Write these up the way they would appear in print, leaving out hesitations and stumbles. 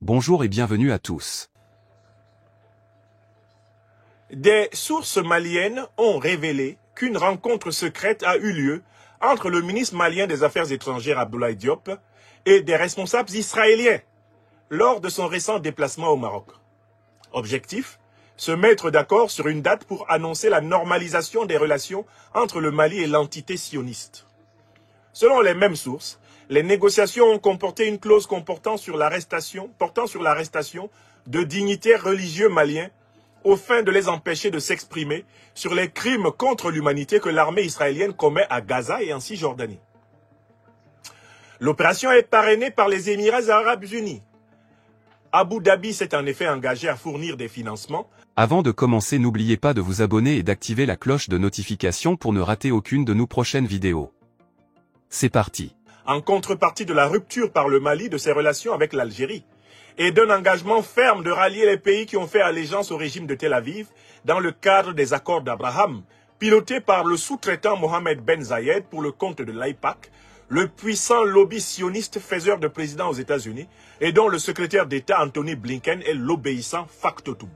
Bonjour et bienvenue à tous. Des sources maliennes ont révélé qu'une rencontre secrète a eu lieu entre le ministre malien des Affaires étrangères Abdoulaye Diop et des responsables israéliens lors de son récent déplacement au Maroc. Objectif, se mettre d'accord sur une date pour annoncer la normalisation des relations entre le Mali et l'entité sioniste. Selon les mêmes sources, les négociations ont comporté une clause portant sur l'arrestation de dignitaires religieux maliens aux fins de les empêcher de s'exprimer sur les crimes contre l'humanité que l'armée israélienne commet à Gaza et en Cisjordanie. L'opération est parrainée par les Émirats arabes unis. Abu Dhabi s'est en effet engagé à fournir des financements. Avant de commencer, n'oubliez pas de vous abonner et d'activer la cloche de notification pour ne rater aucune de nos prochaines vidéos. C'est parti. En contrepartie de la rupture par le Mali de ses relations avec l'Algérie et d'un engagement ferme de rallier les pays qui ont fait allégeance au régime de Tel Aviv dans le cadre des accords d'Abraham, pilotés par le sous-traitant Mohamed Ben Zayed pour le compte de l'AIPAC, le puissant lobby sioniste faiseur de président aux États-Unis et dont le secrétaire d'État Anthony Blinken est l'obéissant factotum.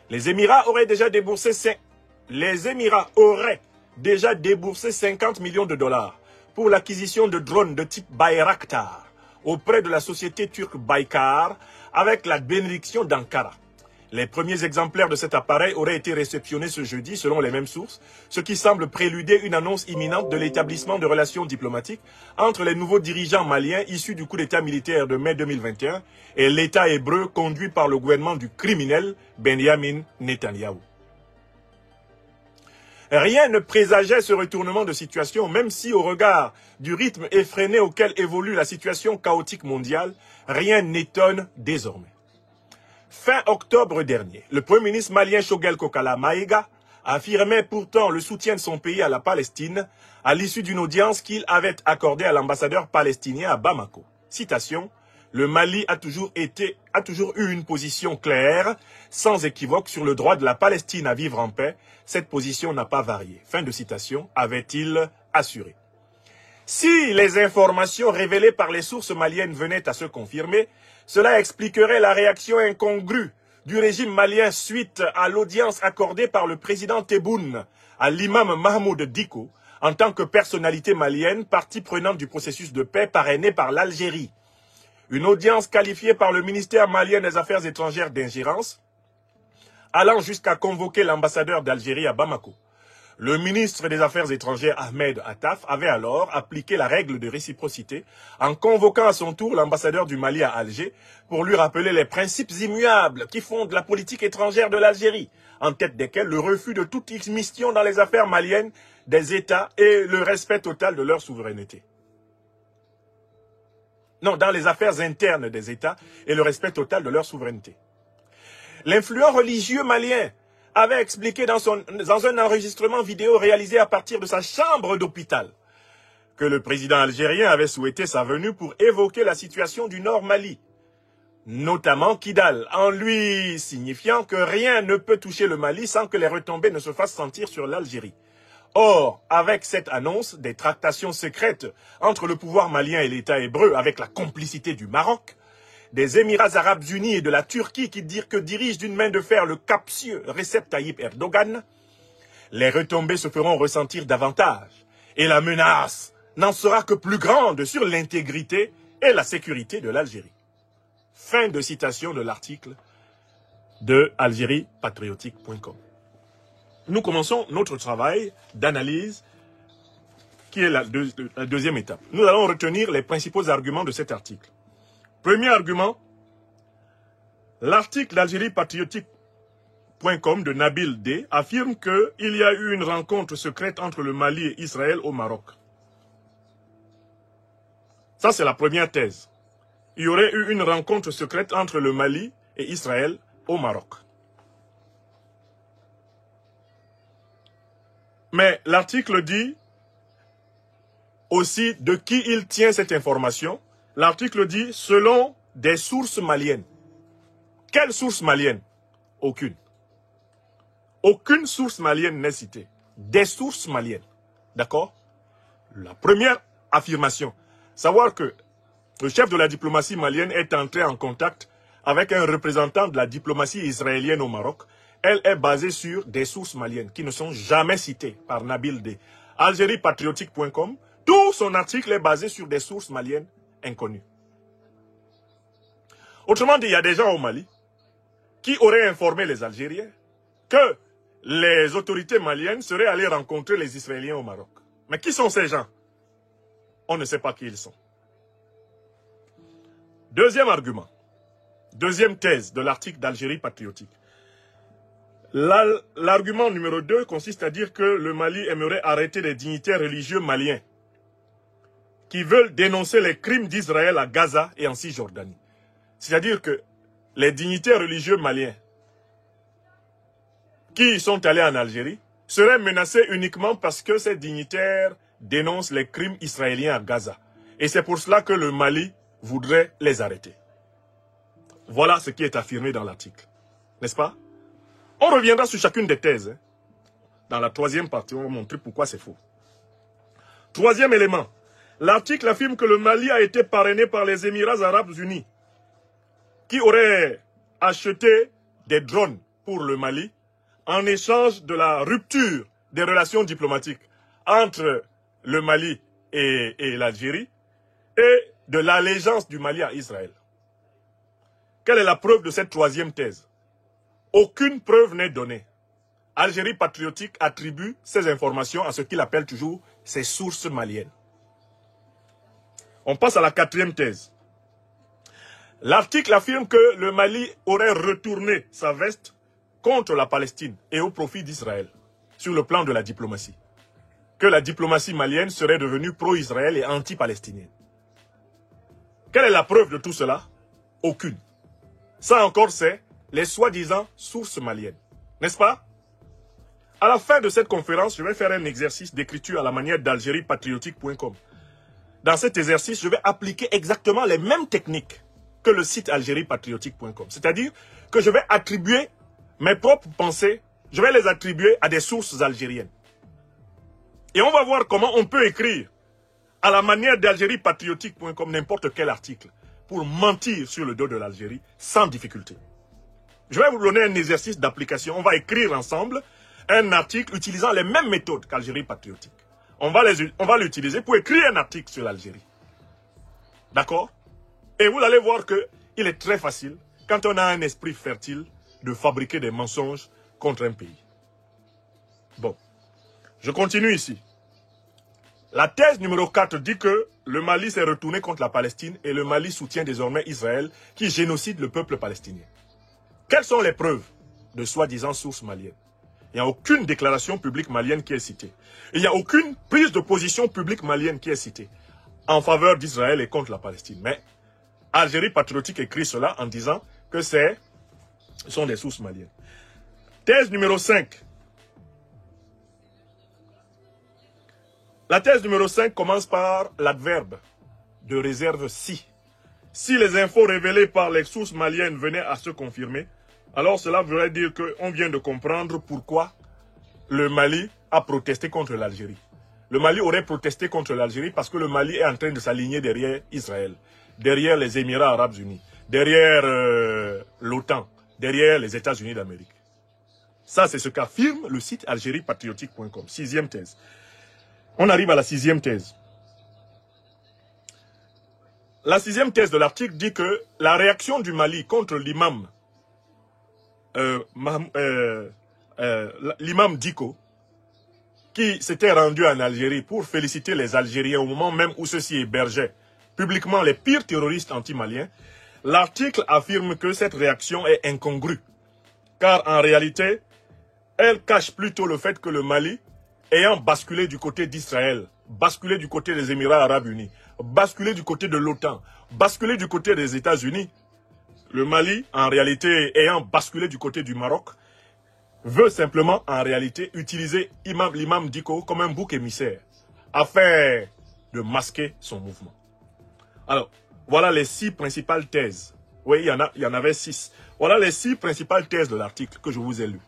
Les Émirats auraient déjà déboursé 50 millions de dollars pour l'acquisition de drones de type Bayraktar auprès de la société turque Baykar avec la bénédiction d'Ankara. Les premiers exemplaires de cet appareil auraient été réceptionnés ce jeudi selon les mêmes sources, ce qui semble préluder une annonce imminente de l'établissement de relations diplomatiques entre les nouveaux dirigeants maliens issus du coup d'État militaire de mai 2021 et l'État hébreu conduit par le gouvernement du criminel Benjamin Netanyahou. Rien ne présageait ce retournement de situation, même si au regard du rythme effréné auquel évolue la situation chaotique mondiale, rien n'étonne désormais. Fin octobre dernier, le Premier ministre malien Choguel Kokala Maïga affirmait pourtant le soutien de son pays à la Palestine à l'issue d'une audience qu'il avait accordée à l'ambassadeur palestinien à Bamako. Citation, « Le Mali a toujours eu une position claire, sans équivoque, sur le droit de la Palestine à vivre en paix. Cette position n'a pas varié. » Fin de citation, avait-il assuré. Si les informations révélées par les sources maliennes venaient à se confirmer, cela expliquerait la réaction incongrue du régime malien suite à l'audience accordée par le président Tebboune à l'imam Mahmoud Dicko en tant que personnalité malienne, partie prenante du processus de paix parrainé par l'Algérie. Une audience qualifiée par le ministère malien des Affaires étrangères d'ingérence, allant jusqu'à convoquer l'ambassadeur d'Algérie à Bamako. Le ministre des Affaires étrangères Ahmed Attaf avait alors appliqué la règle de réciprocité en convoquant à son tour l'ambassadeur du Mali à Alger pour lui rappeler les principes immuables qui fondent la politique étrangère de l'Algérie, en tête desquels le refus de toute immixtion dans les affaires maliennes des États et le respect total de leur souveraineté. Non, dans les affaires internes des États et le respect total de leur souveraineté. L'influent religieux malien avait expliqué dans un enregistrement vidéo réalisé à partir de sa chambre d'hôpital que le président algérien avait souhaité sa venue pour évoquer la situation du Nord Mali, notamment Kidal, en lui signifiant que rien ne peut toucher le Mali sans que les retombées ne se fassent sentir sur l'Algérie. Or, avec cette annonce, des tractations secrètes entre le pouvoir malien et l'État hébreu avec la complicité du Maroc, des Émirats arabes unis et de la Turquie qui dirige d'une main de fer le captieux Recep Tayyip Erdogan, les retombées se feront ressentir davantage et la menace n'en sera que plus grande sur l'intégrité et la sécurité de l'Algérie. Fin de citation de l'article de algériepatriotique.com. Nous commençons notre travail d'analyse qui est la deuxième étape. Nous allons retenir les principaux arguments de cet article. Premier argument, l'article d'algériepatriotique.com de Nabil D affirme qu'il y a eu une rencontre secrète entre le Mali et Israël au Maroc. Ça, c'est la première thèse. Il y aurait eu une rencontre secrète entre le Mali et Israël au Maroc. Mais l'article dit aussi de qui il tient cette information. L'article dit « selon des sources maliennes ». Quelle source malienne? Aucune. Aucune source malienne n'est citée. Des sources maliennes. D'accord? La première affirmation, savoir que le chef de la diplomatie malienne est entré en contact avec un représentant de la diplomatie israélienne au Maroc. Elle est basée sur des sources maliennes qui ne sont jamais citées par Nabil D. algériepatriotique.com, tout son article est basé sur des sources maliennes inconnues. Autrement dit, il y a des gens au Mali qui auraient informé les Algériens que les autorités maliennes seraient allées rencontrer les Israéliens au Maroc. Mais qui sont ces gens? On ne sait pas qui ils sont. Deuxième argument, deuxième thèse de l'article d'Algérie patriotique. L'argument numéro 2 consiste à dire que le Mali aimerait arrêter les dignitaires religieux maliens qui veulent dénoncer les crimes d'Israël à Gaza et en Cisjordanie. C'est-à-dire que les dignitaires religieux maliens qui sont allés en Algérie seraient menacés uniquement parce que ces dignitaires dénoncent les crimes israéliens à Gaza. Et c'est pour cela que le Mali voudrait les arrêter. Voilà ce qui est affirmé dans l'article. N'est-ce pas? On reviendra sur chacune des thèses. Dans la troisième partie, on va montrer pourquoi c'est faux. Troisième élément. L'article affirme que le Mali a été parrainé par les Émirats arabes unis qui auraient acheté des drones pour le Mali en échange de la rupture des relations diplomatiques entre le Mali et l'Algérie et de l'allégeance du Mali à Israël. Quelle est la preuve de cette troisième thèse? Aucune preuve n'est donnée. Algérie patriotique attribue ces informations à ce qu'il appelle toujours ses sources maliennes. On passe à la quatrième thèse. L'article affirme que le Mali aurait retourné sa veste contre la Palestine et au profit d'Israël, sur le plan de la diplomatie. Que la diplomatie malienne serait devenue pro-Israël et anti-palestinienne. Quelle est la preuve de tout cela? Aucune. Ça encore, c'est les soi-disant sources maliennes. N'est-ce pas? À la fin de cette conférence, je vais faire un exercice d'écriture à la manière d'algériepatriotique.com. Dans cet exercice, je vais appliquer exactement les mêmes techniques que le site algériepatriotique.com. C'est-à-dire que je vais attribuer mes propres pensées, je vais les attribuer à des sources algériennes. Et on va voir comment on peut écrire à la manière d'algériepatriotique.com n'importe quel article pour mentir sur le dos de l'Algérie sans difficulté. Je vais vous donner un exercice d'application. On va écrire ensemble un article utilisant les mêmes méthodes qu'Algérie patriotique. On va l'utiliser pour écrire un article sur l'Algérie. D'accord? Et vous allez voir qu'il est très facile, quand on a un esprit fertile, de fabriquer des mensonges contre un pays. Bon, je continue ici. La thèse numéro 4 dit que le Mali s'est retourné contre la Palestine et le Mali soutient désormais Israël qui génocide le peuple palestinien. Quelles sont les preuves de soi-disant sources maliennes? Il n'y a aucune déclaration publique malienne qui est citée. Il n'y a aucune prise de position publique malienne qui est citée en faveur d'Israël et contre la Palestine. Mais Algérie patriotique écrit cela en disant que ce sont des sources maliennes. Thèse numéro 5. La thèse numéro 5 commence par l'adverbe de réserve si. Si les infos révélées par les sources maliennes venaient à se confirmer, alors cela voudrait dire qu'on vient de comprendre pourquoi le Mali a protesté contre l'Algérie. Le Mali aurait protesté contre l'Algérie parce que le Mali est en train de s'aligner derrière Israël, derrière les Émirats arabes unis, derrière l'OTAN, derrière les États-Unis d'Amérique. Ça, c'est ce qu'affirme le site algériepatriotique.com. Sixième thèse. On arrive à la sixième thèse. La sixième thèse de l'article dit que la réaction du Mali contre l'imam l'imam Diko, qui s'était rendu en Algérie pour féliciter les Algériens au moment même où ceux-ci hébergeaient publiquement les pires terroristes anti-maliens, l'article affirme que cette réaction est incongrue, car en réalité, elle cache plutôt le fait que le Mali, ayant basculé du côté d'Israël, basculé du côté des Émirats arabes unis, basculé du côté de l'OTAN, basculé du côté des États-Unis, le Mali, en réalité, ayant basculé du côté du Maroc, veut simplement, en réalité, utiliser l'imam Diko comme un bouc émissaire, afin de masquer son mouvement. Alors, voilà les 6 principales thèses. Oui, il y en avait 6. Voilà les 6 principales thèses de l'article que je vous ai lu.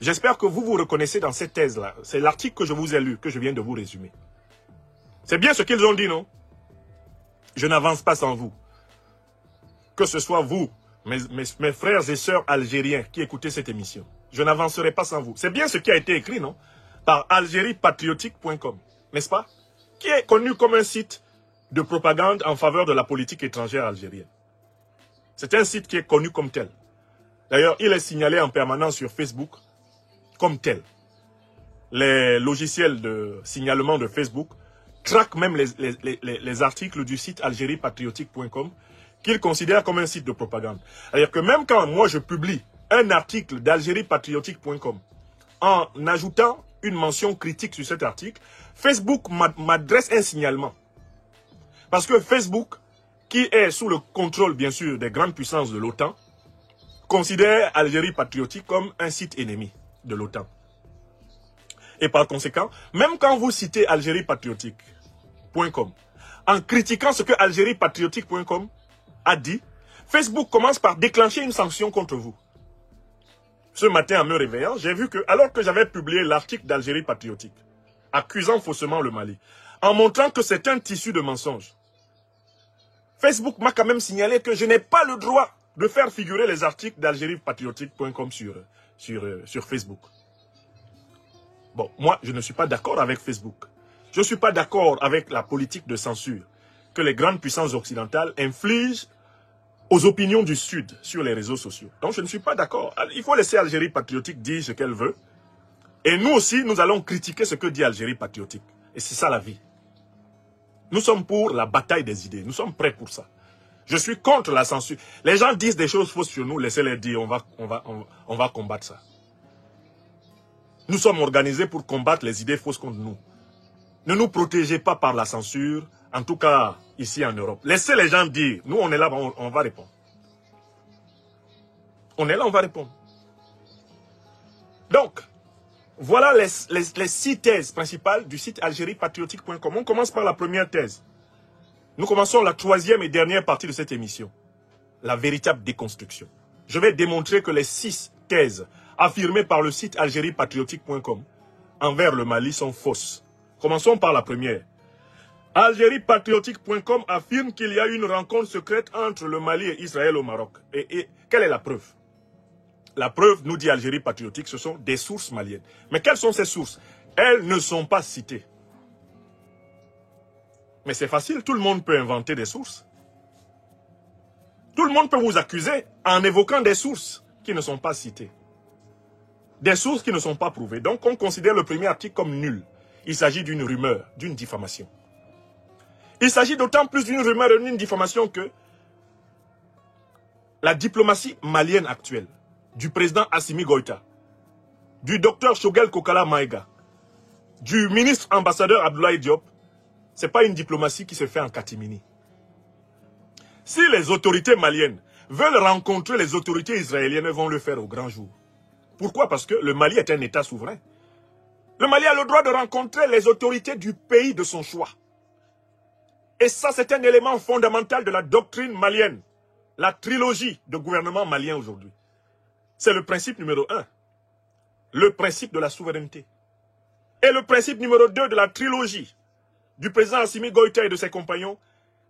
J'espère que vous vous reconnaissez dans cette thèse-là. C'est l'article que je vous ai lu, que je viens de vous résumer. C'est bien ce qu'ils ont dit, non? Je n'avance pas sans vous. Que ce soit vous, mes frères et sœurs algériens qui écoutez cette émission. Je n'avancerai pas sans vous. C'est bien ce qui a été écrit, non? Par algériepatriotique.com, n'est-ce pas? Qui est connu comme un site de propagande en faveur de la politique étrangère algérienne. C'est un site qui est connu comme tel. D'ailleurs, il est signalé en permanence sur Facebook comme tel. Les logiciels de signalement de Facebook traquent même les articles du site algériepatriotique.com qu'ils considèrent comme un site de propagande. C'est-à-dire que même quand moi je publie un article d'algériepatriotique.com en ajoutant une mention critique sur cet article, Facebook m'adresse un signalement. Parce que Facebook, qui est sous le contrôle bien sûr des grandes puissances de l'OTAN, considère Algérie patriotique comme un site ennemi de l'OTAN. Et par conséquent, même quand vous citez algériepatriotique.com, en critiquant ce que algériepatriotique.com a dit, Facebook commence par déclencher une sanction contre vous. Ce matin, en me réveillant, j'ai vu que, alors que j'avais publié l'article d'Algérie patriotique, accusant faussement le Mali, en montrant que c'est un tissu de mensonges, Facebook m'a quand même signalé que je n'ai pas le droit de faire figurer les articles d'algériepatriotique.com sur Facebook. Bon, moi, je ne suis pas d'accord avec Facebook. Je ne suis pas d'accord avec la politique de censure que les grandes puissances occidentales infligent aux opinions du Sud sur les réseaux sociaux. Donc, je ne suis pas d'accord. Il faut laisser Algérie patriotique dire ce qu'elle veut. Et nous aussi, nous allons critiquer ce que dit Algérie patriotique. Et c'est ça la vie. Nous sommes pour la bataille des idées. Nous sommes prêts pour ça. Je suis contre la censure. Les gens disent des choses fausses sur nous. Laissez-les dire. On va combattre ça. Nous sommes organisés pour combattre les idées fausses contre nous. Ne nous protégez pas par la censure. En tout cas, ici en Europe. Laissez les gens dire. Nous, on est là, on va répondre. On est là, on va répondre. Donc, voilà les 6 thèses principales du site algériepatriotique.com. On commence par la première thèse. Nous commençons la 3e et dernière partie de cette émission. La véritable déconstruction. Je vais démontrer que les 6 thèses affirmées par le site algériepatriotique.com envers le Mali sont fausses. Commençons par la première. Algériepatriotique.com affirme qu'il y a une rencontre secrète entre le Mali et Israël au Maroc. Et quelle est la preuve? La preuve, nous dit Algérie patriotique, ce sont des sources maliennes. Mais quelles sont ces sources? Elles ne sont pas citées. Mais c'est facile, tout le monde peut inventer des sources. Tout le monde peut vous accuser en évoquant des sources qui ne sont pas citées. Des sources qui ne sont pas prouvées. Donc on considère le premier article comme nul. Il s'agit d'une rumeur, d'une diffamation. Il s'agit d'autant plus d'une rumeur et d'une diffamation que la diplomatie malienne actuelle, du président Assimi Goïta, du docteur Choguel Kokala Maïga, du ministre ambassadeur Abdoulaye Diop, ce n'est pas une diplomatie qui se fait en catimini. Si les autorités maliennes veulent rencontrer les autorités israéliennes, elles vont le faire au grand jour. Pourquoi? Parce que le Mali est un État souverain. Le Mali a le droit de rencontrer les autorités du pays de son choix. Et ça, c'est un élément fondamental de la doctrine malienne. La trilogie de gouvernement malien aujourd'hui. C'est le principe numéro 1. Le principe de la souveraineté. Et le principe numéro 2 de la trilogie du président Assimi Goïta et de ses compagnons,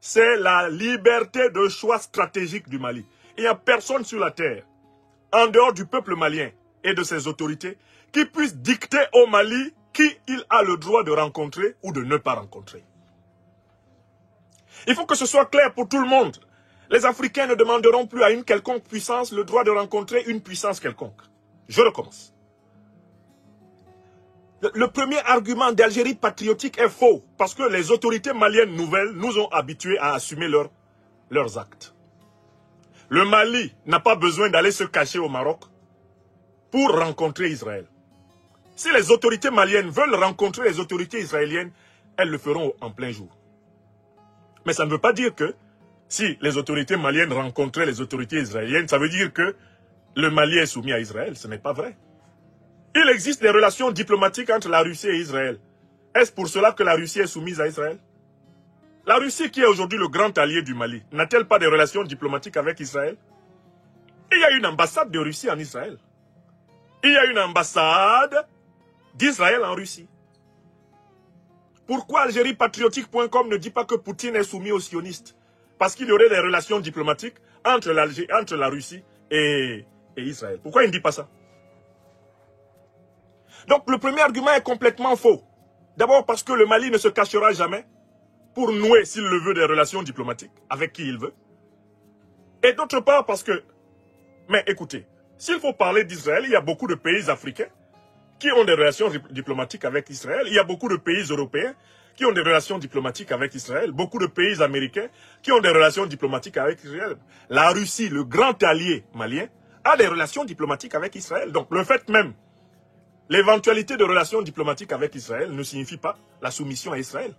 c'est la liberté de choix stratégique du Mali. Il n'y a personne sur la terre, en dehors du peuple malien et de ses autorités, qui puisse dicter au Mali qui il a le droit de rencontrer ou de ne pas rencontrer. Il faut que ce soit clair pour tout le monde. Les Africains ne demanderont plus à une quelconque puissance le droit de rencontrer une puissance quelconque. Je recommence. Le premier argument d'Algérie patriotique est faux, parce que les autorités maliennes nouvelles nous ont habitués à assumer leurs actes. Le Mali n'a pas besoin d'aller se cacher au Maroc pour rencontrer Israël. Si les autorités maliennes veulent rencontrer les autorités israéliennes, elles le feront en plein jour. Mais ça ne veut pas dire que si les autorités maliennes rencontraient les autorités israéliennes, ça veut dire que le Mali est soumis à Israël. Ce n'est pas vrai. Il existe des relations diplomatiques entre la Russie et Israël. Est-ce pour cela que la Russie est soumise à Israël? La Russie, qui est aujourd'hui le grand allié du Mali, n'a-t-elle pas des relations diplomatiques avec Israël? Il y a une ambassade de Russie en Israël. Il y a une ambassade d'Israël en Russie. Pourquoi algériepatriotique.com ne dit pas que Poutine est soumis aux sionistes? parce qu'il y aurait des relations diplomatiques entre la Russie et Israël. Pourquoi il ne dit pas ça? Donc le premier argument est complètement faux. D'abord parce que le Mali ne se cachera jamais pour nouer, s'il le veut, des relations diplomatiques avec qui il veut. Et d'autre part parce que, mais écoutez, s'il faut parler d'Israël, il y a beaucoup de pays africains qui ont des relations diplomatiques avec Israël. Il y a beaucoup de pays européens qui ont des relations diplomatiques avec Israël. Beaucoup de pays américains qui ont des relations diplomatiques avec Israël. La Russie, le grand allié malien, a des relations diplomatiques avec Israël. Donc le fait même, l'éventualité de relations diplomatiques avec Israël ne signifie pas la soumission à Israël.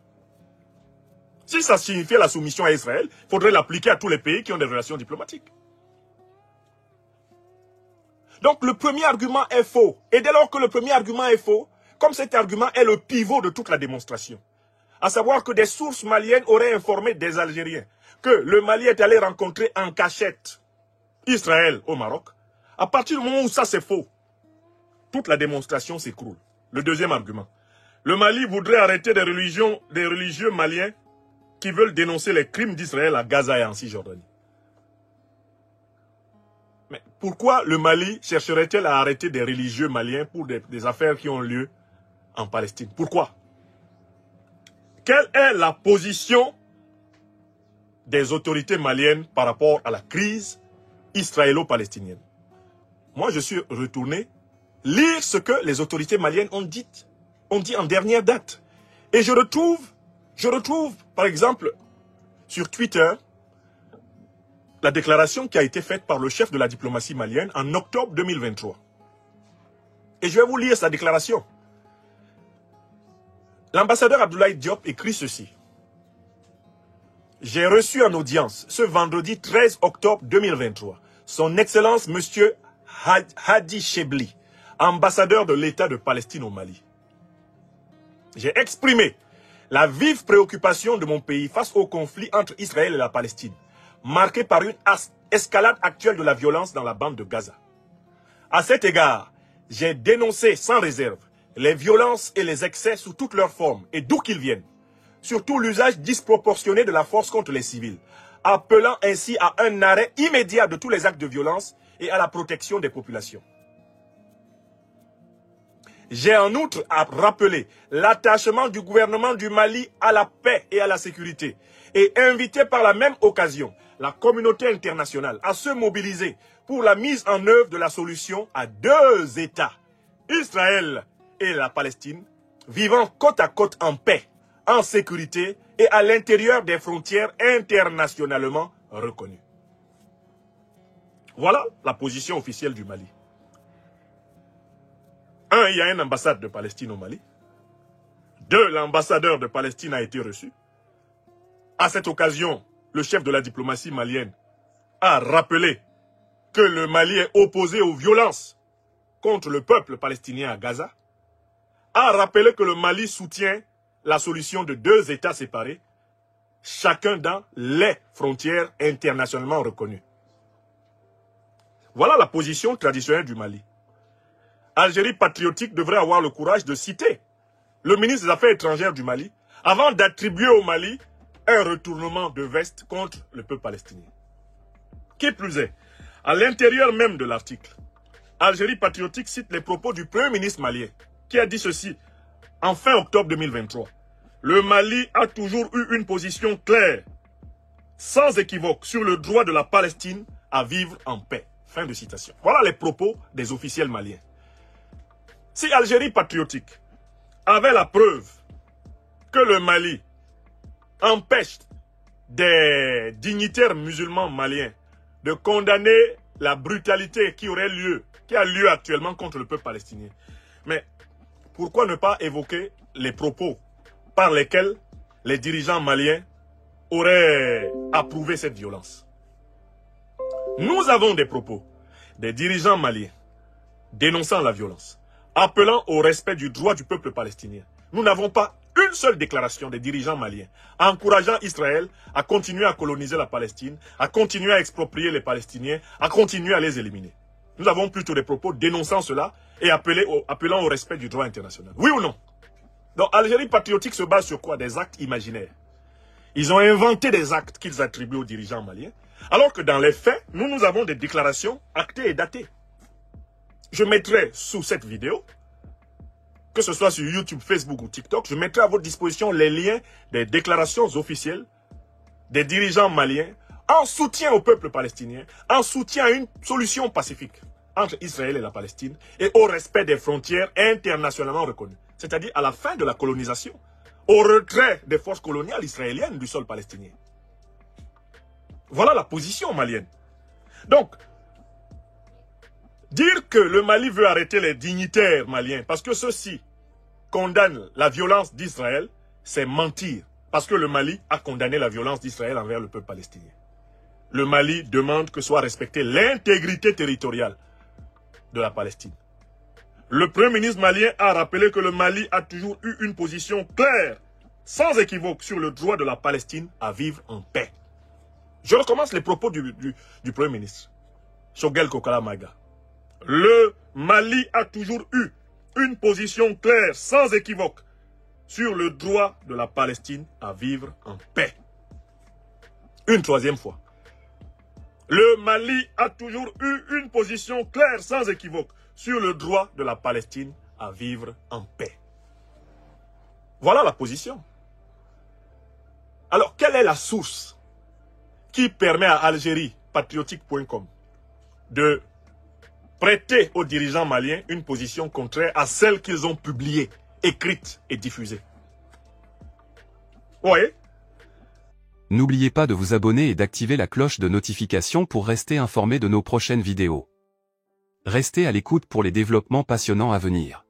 Si ça signifiait la soumission à Israël, il faudrait l'appliquer à tous les pays qui ont des relations diplomatiques. Donc le premier argument est faux. Et dès lors que le premier argument est faux, comme cet argument est le pivot de toute la démonstration, à savoir que des sources maliennes auraient informé des Algériens que le Mali est allé rencontrer en cachette Israël au Maroc, à partir du moment où ça c'est faux, toute la démonstration s'écroule. Le deuxième argument. Le Mali voudrait arrêter des religieux maliens qui veulent dénoncer les crimes d'Israël à Gaza et en Cisjordanie. Mais pourquoi le Mali chercherait-il à arrêter des religieux maliens pour des affaires qui ont lieu en Palestine? Pourquoi? Quelle est la position des autorités maliennes par rapport à la crise israélo-palestinienne? Moi, je suis retourné lire ce que les autorités maliennes ont dit en dernière date. Et je retrouve, par exemple, sur Twitter, la déclaration qui a été faite par le chef de la diplomatie malienne en octobre 2023. Et je vais vous lire sa déclaration. L'ambassadeur Abdoulaye Diop écrit ceci. J'ai reçu en audience ce vendredi 13 octobre 2023 son Excellence Monsieur Hadi Chebli, ambassadeur de l'État de Palestine au Mali. J'ai exprimé la vive préoccupation de mon pays face au conflit entre Israël et la Palestine, marqué par une escalade actuelle de la violence dans la bande de Gaza. À cet égard, j'ai dénoncé sans réserve les violences et les excès sous toutes leurs formes et d'où qu'ils viennent, surtout l'usage disproportionné de la force contre les civils, appelant ainsi à un arrêt immédiat de tous les actes de violence et à la protection des populations. J'ai en outre rappelé l'attachement du gouvernement du Mali à la paix et à la sécurité et invité par la même occasion la communauté internationale à se mobiliser pour la mise en œuvre de la solution à deux États, Israël et la Palestine, vivant côte à côte en paix, en sécurité et à l'intérieur des frontières internationalement reconnues. Voilà la position officielle du Mali. Un, il y a une ambassade de Palestine au Mali. Deux, l'ambassadeur de Palestine a été reçu. À cette occasion, le chef de la diplomatie malienne a rappelé que le Mali est opposé aux violences contre le peuple palestinien à Gaza, a rappelé que le Mali soutient la solution de deux États séparés, chacun dans les frontières internationalement reconnues. Voilà la position traditionnelle du Mali. Algérie patriotique devrait avoir le courage de citer le ministre des Affaires étrangères du Mali avant d'attribuer au Mali un retournement de veste contre le peuple palestinien. Qui plus est, à l'intérieur même de l'article, Algérie patriotique cite les propos du Premier ministre malien qui a dit ceci en fin octobre 2023. Le Mali a toujours eu une position claire, sans équivoque, sur le droit de la Palestine à vivre en paix. Fin de citation. Voilà les propos des officiels maliens. Si Algérie patriotique avait la preuve que le Mali empêche des dignitaires musulmans maliens de condamner la brutalité qui a lieu actuellement contre le peuple palestinien, mais pourquoi ne pas évoquer les propos par lesquels les dirigeants maliens auraient approuvé cette violence? Nous avons des propos des dirigeants maliens dénonçant la violence, appelant au respect du droit du peuple palestinien. Nous n'avons pas une seule déclaration des dirigeants maliens encourageant Israël à continuer à coloniser la Palestine, à continuer à exproprier les Palestiniens, à continuer à les éliminer. Nous avons plutôt des propos dénonçant cela et appelant au respect du droit international. Oui ou non? Donc Algérie patriotique se base sur quoi? Des actes imaginaires. Ils ont inventé des actes qu'ils attribuent aux dirigeants maliens, alors que dans les faits, nous avons des déclarations actées et datées. Je mettrai sous cette vidéo, que ce soit sur YouTube, Facebook ou TikTok, je mettrai à votre disposition les liens des déclarations officielles des dirigeants maliens en soutien au peuple palestinien, en soutien à une solution pacifique entre Israël et la Palestine et au respect des frontières internationalement reconnues. C'est-à-dire à la fin de la colonisation, au retrait des forces coloniales israéliennes du sol palestinien. Voilà la position malienne. Donc, dire que le Mali veut arrêter les dignitaires maliens parce que ceux-ci condamnent la violence d'Israël, c'est mentir. Parce que le Mali a condamné la violence d'Israël envers le peuple palestinien. Le Mali demande que soit respectée l'intégrité territoriale de la Palestine. Le Premier ministre malien a rappelé que le Mali a toujours eu une position claire, sans équivoque, sur le droit de la Palestine à vivre en paix. Je recommence les propos du Premier ministre, Choguel Kokala Maïga. Le Mali a toujours eu une position claire, sans équivoque, sur le droit de la Palestine à vivre en paix. Une troisième fois. Le Mali a toujours eu une position claire, sans équivoque, sur le droit de la Palestine à vivre en paix. Voilà la position. Alors, quelle est la source qui permet à Algérie, patriotique.com, de prêter aux dirigeants maliens une position contraire à celle qu'ils ont publiée, écrite et diffusée? Vous voyez? N'oubliez pas de vous abonner et d'activer la cloche de notification pour rester informé de nos prochaines vidéos. Restez à l'écoute pour les développements passionnants à venir.